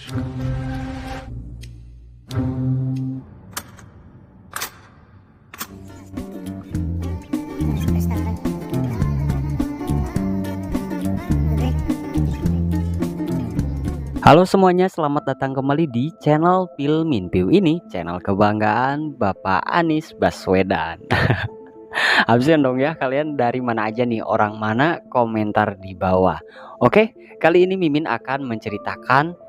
Halo semuanya, selamat datang kembali di channel Filminview ini, channel kebanggaan Bapak Anies Baswedan. Absen dong ya, kalian dari mana aja nih, orang mana, komentar di bawah. Oke, kali ini Mimin akan menceritakan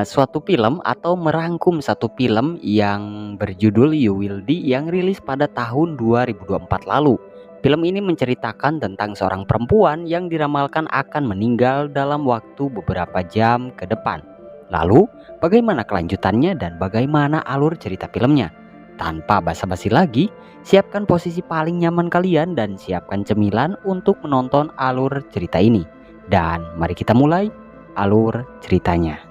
suatu film atau merangkum satu film yang berjudul You Will Die yang rilis pada tahun 2024 lalu. Film ini menceritakan tentang seorang perempuan yang diramalkan akan meninggal dalam waktu beberapa jam ke depan. Lalu, bagaimana kelanjutannya dan bagaimana alur cerita filmnya? Tanpa basa-basi lagi, siapkan posisi paling nyaman kalian dan siapkan cemilan untuk menonton alur cerita ini. Dan mari kita mulai alur ceritanya.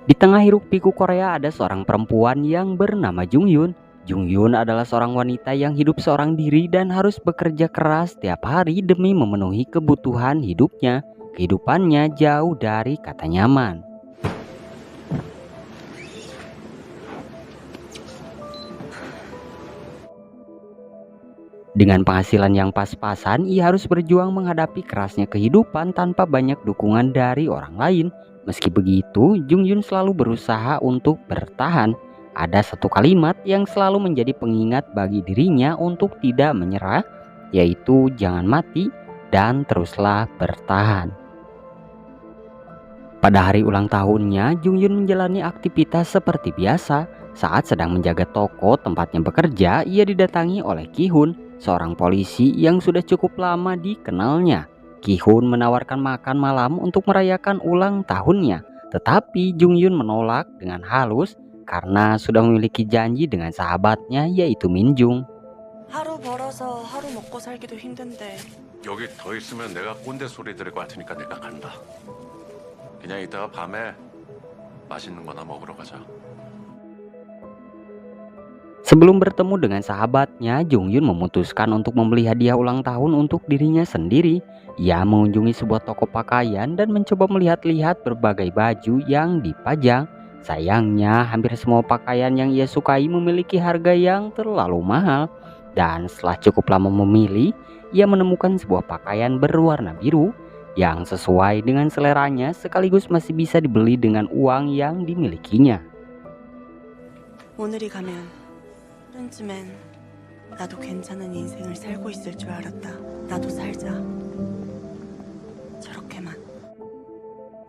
Di tengah hiruk-pikuk Korea ada seorang perempuan yang bernama Jung Yun. Jung Yun adalah seorang wanita yang hidup seorang diri dan harus bekerja keras setiap hari demi memenuhi kebutuhan hidupnya. Kehidupannya jauh dari kata nyaman. Dengan penghasilan yang pas-pasan, ia harus berjuang menghadapi kerasnya kehidupan tanpa banyak dukungan dari orang lain. Meski begitu, Jung Yun selalu berusaha untuk bertahan. Ada satu kalimat yang selalu menjadi pengingat bagi dirinya untuk tidak menyerah, yaitu jangan mati dan teruslah bertahan. Pada hari ulang tahunnya, Jung Yun menjalani aktivitas seperti biasa. Saat sedang menjaga toko tempatnya bekerja, ia didatangi oleh Ki Hun, seorang polisi yang sudah cukup lama dikenalnya. Ki Hun menawarkan makan malam untuk merayakan ulang tahunnya, tetapi Jung Yun menolak dengan halus karena sudah memiliki janji dengan sahabatnya yaitu Min Jung. 하루 벌어서 하루 먹고 살기도 힘든데 여기 더 있으면 내가 꼰대 소리 들을 것 같으니까 내가 간다. 그냥 이따가 밤에 맛있는 거나 먹으러 가자. Sebelum bertemu dengan sahabatnya, Jung Yun memutuskan untuk membeli hadiah ulang tahun untuk dirinya sendiri. Ia mengunjungi sebuah toko pakaian dan mencoba melihat-lihat berbagai baju yang dipajang. Sayangnya, hampir semua pakaian yang ia sukai memiliki harga yang terlalu mahal. Dan setelah cukup lama memilih, ia menemukan sebuah pakaian berwarna biru yang sesuai dengan seleranya sekaligus masih bisa dibeli dengan uang yang dimilikinya. 오늘이 가면 한쯤엔 나도 괜찮은 인생을 살고 있을 줄 알았다. 나도 살자. 저렇게만.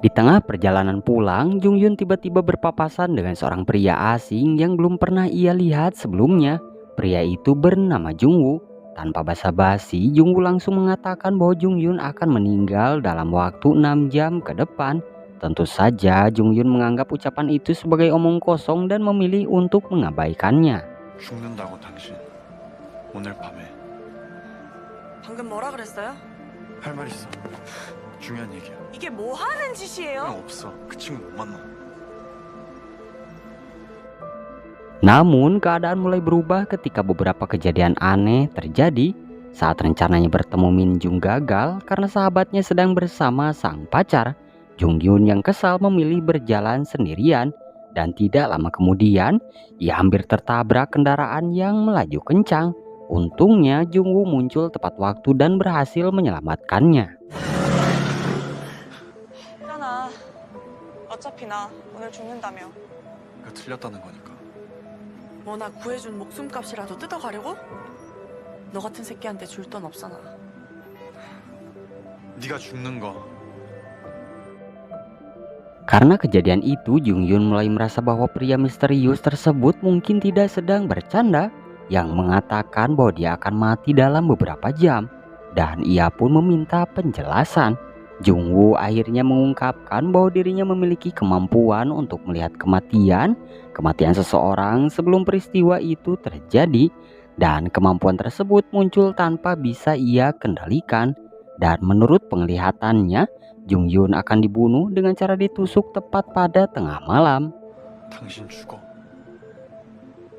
Di tengah perjalanan pulang, Jung Yun tiba-tiba berpapasan dengan seorang pria asing yang belum pernah ia lihat sebelumnya. Pria itu bernama Jung Woo. Tanpa basa-basi, Jung Woo langsung mengatakan bahwa Jung Yun akan meninggal dalam waktu 6 jam ke depan. Tentu saja Jung Yun menganggap ucapan itu sebagai omong kosong dan memilih untuk mengabaikannya. 죽는다고 당신 오늘 밤에 방금 뭐라 그랬어요? 할 말 있어. 중요한 얘기야. 이게 뭐 하는 짓이에요? 그냥 없어. 그 친구 못 만나. Namun keadaan mulai berubah ketika beberapa kejadian aneh terjadi. Saat rencananya bertemu Min Jung gagal karena sahabatnya sedang bersama sang pacar, Jung Yun yang kesal memilih berjalan sendirian. Dan tidak lama kemudian, ia hampir tertabrak kendaraan yang melaju kencang. Untungnya Jung Woo muncul tepat waktu dan berhasil menyelamatkannya. 하나. 어차피 나 오늘 죽는다며. 그거 틀렸다는 거니까. 뭐 나 구해준 목숨값이라도 뜯어가려고? 너 같은 새끼한테 줄 돈 없어 나. 네가 죽는 거. Karena kejadian itu, Jung Yun mulai merasa bahwa pria misterius tersebut mungkin tidak sedang bercanda, yang mengatakan bahwa dia akan mati dalam beberapa jam. Dan ia pun meminta penjelasan. Jung Woo akhirnya mengungkapkan bahwa dirinya memiliki kemampuan untuk melihat kematian seseorang sebelum peristiwa itu terjadi. Dan kemampuan tersebut muncul tanpa bisa ia kendalikan. Dan menurut penglihatannya, Jung Yun akan dibunuh dengan cara ditusuk tepat pada tengah malam. 당신 죽어.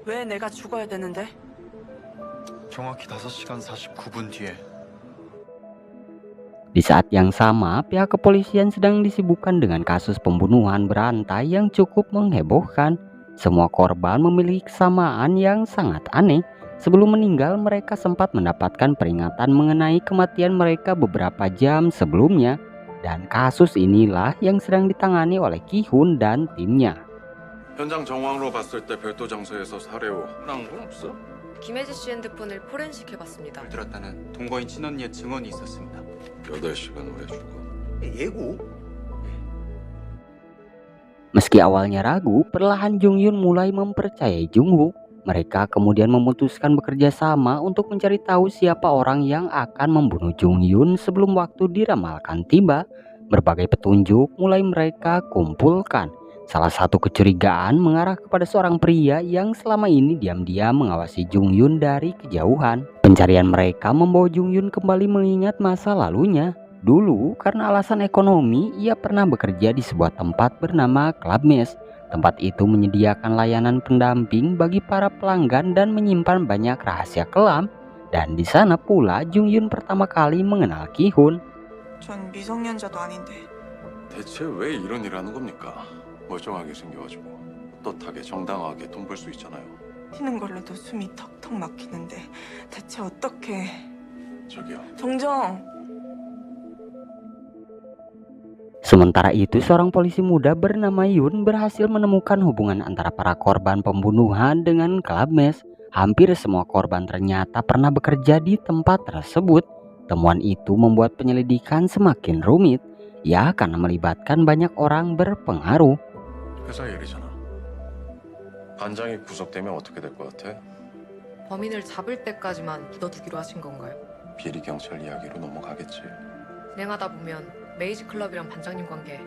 왜 내가 죽어야 되는데? 정확히 5시간 49분 뒤에. Di saat yang sama, pihak kepolisian sedang disibukkan dengan kasus pembunuhan berantai yang cukup menghebohkan. Semua korban memiliki kesamaan yang sangat aneh. Sebelum meninggal, mereka sempat mendapatkan peringatan mengenai kematian mereka beberapa jam sebelumnya. Dan kasus inilah yang sedang ditangani oleh Ki-hun dan timnya. 현장 정황으로 봤을 때 별도 장소에서 살해 후 흔한 건 없어? 김혜지 씨 핸드폰을 포렌식 해봤습니다. 들었다는 동거인 친언니의 증언이 있었습니다. 8시간 후에 죽어. 예고? Meski awalnya ragu, perlahan Jung Yun mulai mempercayai Jung Woo. Mereka kemudian memutuskan bekerja sama untuk mencari tahu siapa orang yang akan membunuh Jung Yun sebelum waktu diramalkan tiba. Berbagai petunjuk mulai mereka kumpulkan. Salah satu kecurigaan mengarah kepada seorang pria yang selama ini diam-diam mengawasi Jung Yun dari kejauhan. Pencarian mereka membawa Jung Yun kembali mengingat masa lalunya. Dulu, karena alasan ekonomi, ia pernah bekerja di sebuah tempat bernama Club Mess. Tempat itu menyediakan layanan pendamping bagi para pelanggan dan menyimpan banyak rahasia kelam. Dan di sana pula Jung Yun pertama kali mengenal Ki-hun. 전 미성년자도 아닌데 대체 왜 이런 일을 하는 겁니까? 멀쩡하게 생겨가지고 떳하게 정당하게 돈 벌 수 있잖아요. 튀는 걸로도 숨이 턱턱 막히는데 대체 어떻게... 저기요. 정정! Sementara itu, seorang polisi muda bernama Yun berhasil menemukan hubungan antara para korban pembunuhan dengan Club Mess. Hampir semua korban ternyata pernah bekerja di tempat tersebut. Temuan itu membuat penyelidikan semakin rumit, ya karena melibatkan banyak orang berpengaruh. 회사 일이잖아. 반장이 구속되면 어떻게 될 것 같아? 범인을 잡을 때까지만 묻어두기로 하신 건가요? 비리 경찰 이야기로 넘어가겠지. 진행하다 보면 메이지 클럽이랑 반장님 관계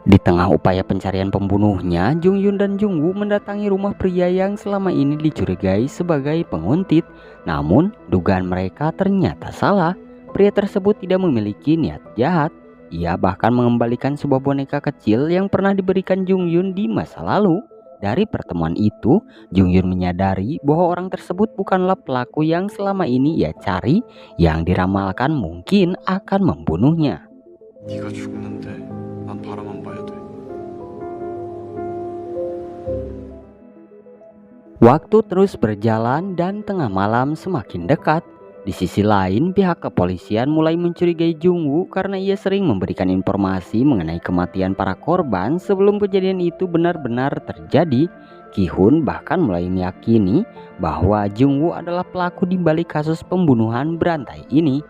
Di tengah upaya pencarian pembunuhnya, Jung Yun dan Jung Woo mendatangi rumah pria yang selama ini dicurigai sebagai penguntit. Namun, dugaan mereka ternyata salah. Pria tersebut tidak memiliki niat jahat. Ia bahkan mengembalikan sebuah boneka kecil yang pernah diberikan Jung Yun di masa lalu. Dari pertemuan itu, Jung Yun menyadari bahwa orang tersebut bukanlah pelaku yang selama ini ia cari, yang diramalkan mungkin akan membunuhnya. 네가 죽는데 난 바라만 봐야 돼. Waktu terus berjalan dan tengah malam semakin dekat. Di sisi lain, pihak kepolisian mulai mencurigai Jung Woo karena ia sering memberikan informasi mengenai kematian para korban sebelum kejadian itu benar-benar terjadi. Ki-hun bahkan mulai meyakini bahwa Jung Woo adalah pelaku di balik kasus pembunuhan berantai ini.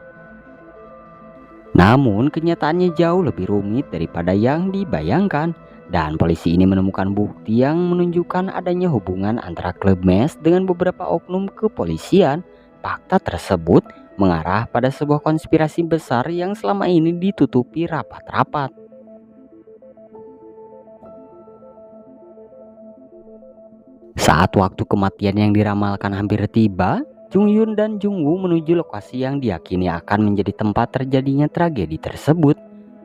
Namun kenyataannya jauh lebih rumit daripada yang dibayangkan. Dan polisi ini menemukan bukti yang menunjukkan adanya hubungan antara Club Mess dengan beberapa oknum kepolisian. Fakta tersebut mengarah pada sebuah konspirasi besar yang selama ini ditutupi rapat-rapat. Saat waktu kematian yang diramalkan hampir tiba, Jung Yun dan Jung Woo menuju lokasi yang diyakini akan menjadi tempat terjadinya tragedi tersebut.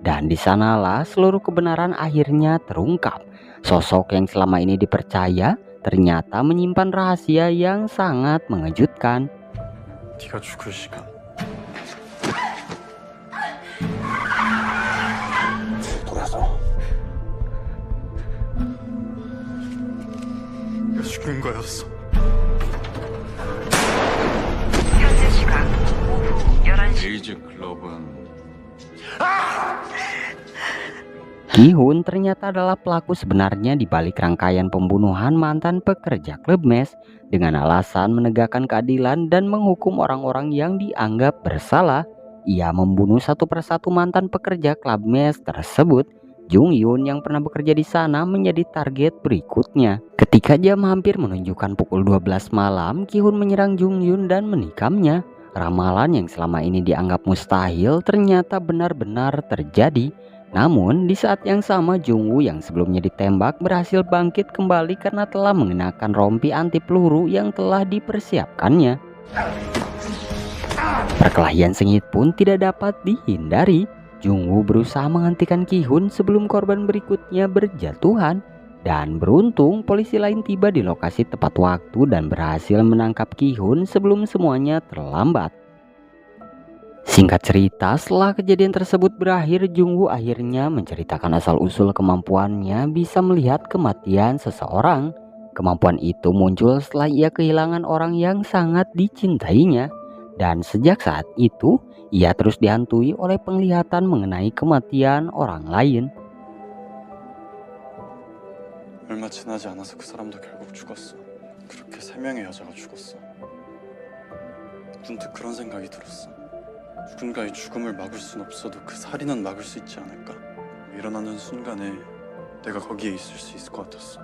Dan di sanalah seluruh kebenaran akhirnya terungkap. Sosok yang selama ini dipercaya ternyata menyimpan rahasia yang sangat mengejutkan. 네가 죽을 시간. 돌아서. 네가 죽는 거였어. 메이즈 클럽은 Ki-hun ternyata adalah pelaku sebenarnya di balik rangkaian pembunuhan mantan pekerja Club Mess dengan alasan menegakkan keadilan dan menghukum orang-orang yang dianggap bersalah. Ia membunuh satu persatu mantan pekerja Club Mess tersebut. Jung Yun yang pernah bekerja di sana menjadi target berikutnya. Ketika jam hampir menunjukkan pukul 12 malam, Ki-hun menyerang Jung Yun dan menikamnya. Ramalan yang selama ini dianggap mustahil ternyata benar-benar terjadi. Namun di saat yang sama Jung Woo yang sebelumnya ditembak berhasil bangkit kembali karena telah mengenakan rompi anti peluru yang telah dipersiapkannya. Perkelahian sengit pun tidak dapat dihindari. Jung Woo berusaha menghentikan Ki-hun sebelum korban berikutnya berjatuhan. Dan beruntung polisi lain tiba di lokasi tepat waktu dan berhasil menangkap Ki-hun sebelum semuanya terlambat. Singkat cerita, setelah kejadian tersebut berakhir, Jungwoo akhirnya menceritakan asal-usul kemampuannya bisa melihat kematian seseorang. Kemampuan itu muncul setelah ia kehilangan orang yang sangat dicintainya. Dan sejak saat itu, ia terus dihantui oleh penglihatan mengenai kematian orang lain. 얼마 지나지 않아서 그 사람도 결국 죽었어. 그렇게 3명의 여자가 죽었어. 문득 그런 생각이 들었어. 누군가의 죽음을 막을 순 없어도 그 살인은 막을 수 있지 않을까? 일어나는 순간에 내가 거기에 있을 수 있을 것 같았어.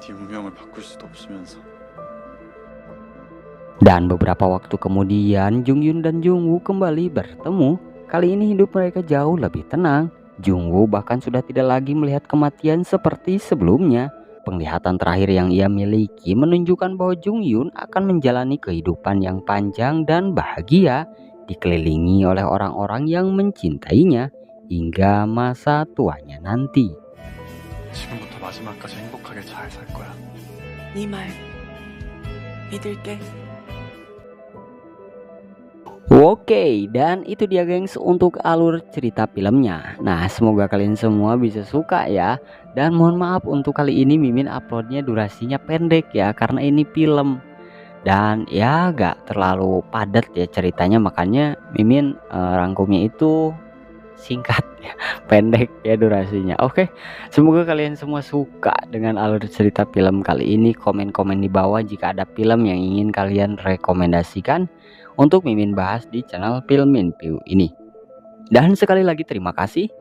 네 운명을 바꿀 수도 없으면서. Dan beberapa waktu kemudian, Jungyun dan Jungwoo kembali bertemu. Kali ini hidup mereka jauh lebih tenang. Jungwoo bahkan sudah tidak lagi melihat kematian seperti sebelumnya. Penglihatan terakhir yang ia miliki menunjukkan bahwa Jungyun akan menjalani kehidupan yang panjang dan bahagia, dikelilingi oleh orang-orang yang mencintainya hingga masa tuanya nanti. 지금부터 마지막까지 행복하게 잘 살 거야. 네 말 믿을게. Oke, dan itu dia gengs untuk alur cerita filmnya. Nah, semoga kalian semua bisa suka ya. Dan mohon maaf untuk kali ini Mimin uploadnya durasinya pendek ya, karena ini film. Dan ya gak terlalu padat ya ceritanya, makanya Mimin rangkumnya itu singkat ya, pendek ya durasinya. Oke, semoga kalian semua suka dengan alur cerita film kali ini. Komen-komen di bawah jika ada film yang ingin kalian rekomendasikan untuk Mimin bahas di channel Filmin View ini. Dan sekali lagi terima kasih.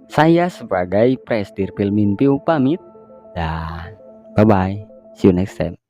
Saya sebagai Prestir Filmin View pamit dan bye bye. See you next time.